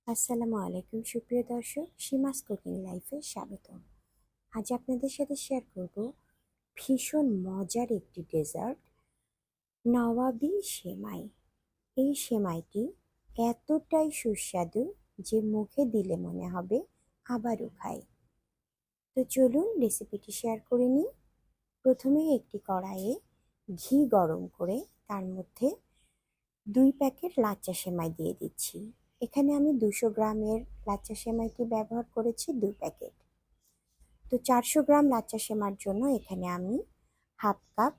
আসসালামু আলাইকুম সুপ্রিয় দর্শক, সীমাস কুকিং লাইফে স্বাগতম। আজ আপনাদের সাথে শেয়ার করব ভীষণ মজার একটি ডেজার্ট, নওয়াবি সেমাই। এই সেমাইটি এতটাই সুস্বাদু যে মুখে দিলে মনে হবে আবারও খাই। তো চলুন রেসিপিটি শেয়ার করে নিই। প্রথমে একটি কড়াইয়ে ঘি গরম করে তার মধ্যে 2 প্যাকেট লাচ্চা সেমাই দিয়ে দিচ্ছি। এখানে আমি 200 গ্রামের লাচ্চা সেমাইটি ব্যবহার করেছি 2 প্যাকেট। তো 400 গ্রাম লাচ্চা সেমাইয়ের জন্য এখানে আমি হাফ কাপ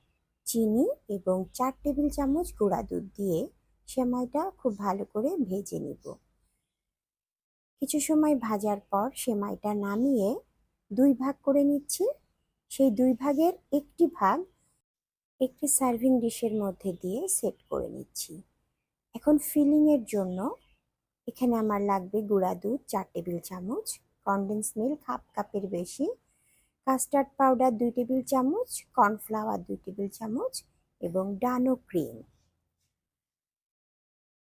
চিনি এবং 4 টেবিল চামচ গুঁড়া দুধ দিয়ে সেমাইটা খুব ভালো করে ভেজে নিব। কিছু সময় ভাজার পর সেমাইটা নামিয়ে 2 ভাগ করে নিচ্ছি। সেই 2 ভাগের একটি ভাগ একটি সার্ভিং ডিশের মধ্যে দিয়ে সেট করে নিচ্ছি। এখন ফিলিংয়ের জন্য এখানে আমার লাগবে গুঁড়া দুধ 4 টেবিল চামচ, কনডেন্স মিল্ক হাফ কাপের বেশি, কাস্টার্ড পাউডার 2 টেবিল চামচ, কর্নফ্লাওয়ার 2 টেবিল চামচ এবং ডানো ক্রিম।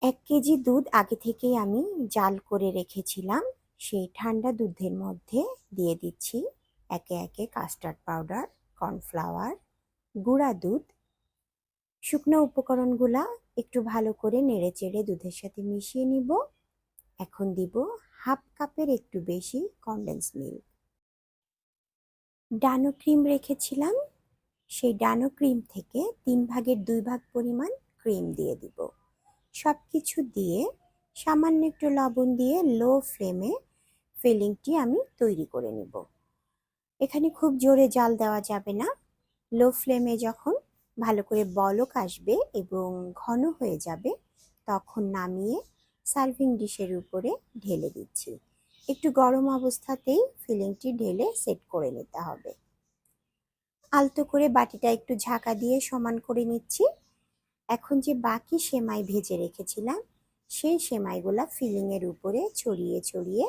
1 কেজি দুধ আগে থেকেই আমি জাল করে রেখেছিলাম। সেই ঠান্ডা দুধের মধ্যে দিয়ে দিচ্ছি একে একে কাস্টার্ড পাউডার, কর্নফ্লাওয়ার, গুঁড়া দুধ। শুকনো উপকরণগুলা একটু ভালো করে নেড়েচেড়ে দুধের সাথে মিশিয়ে নিব। এখন দিব হাফ কাপের একটু বেশি কনডেন্স মিল্ক। ডানো ক্রিম রেখেছিলাম, সেই ডানো ক্রিম থেকে 3 ভাগের 2 ভাগ পরিমাণ ক্রিম দিয়ে দিব। সব কিছু দিয়ে সামান্য একটু লবণ দিয়ে লো ফ্লেমে ফিলিংটি আমি তৈরি করে নিব। এখানে খুব জোরে জাল দেওয়া যাবে না। লো ফ্লেমে যখন ভালো করে বলক আসবে এবং ঘন হয়ে যাবে তখন নামিয়ে সার্ভিং ডিশের উপরে ঢেলে দিচ্ছি। একটু গরম অবস্থাতেই ফিলিংটি ঢেলে সেট করে নিতে হবে। আলতো করে বাটিটা একটু ঝাঁকা দিয়ে সমান করে নিচ্ছি। এখন যে বাকি সেমাই ভেজে রেখেছিলাম সেই সেমাইগুলা ফিলিংয়ের উপরে ছড়িয়ে ছড়িয়ে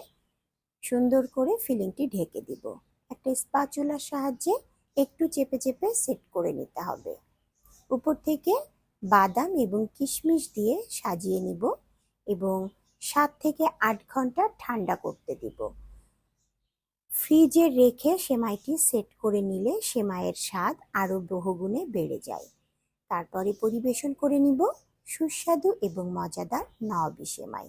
সুন্দর করে ফিলিংটি ঢেকে দিব। একটা স্প্যাচুলার সাহায্যে একটু চেপে চেপে সেট করে নিতে হবে। উপর থেকে বাদাম এবং কিশমিশ দিয়ে সাজিয়ে নিব এবং 7 থেকে 8 ঘন্টা ঠান্ডা করতে দিব। ফ্রিজে রেখে সেমাইটি সেট করে নিলে সেমাইয়ের স্বাদ আরও বহুগুণে বেড়ে যায়। তারপরে পরিবেশন করে নিব সুস্বাদু এবং মজাদার নওয়াবি সেমাই।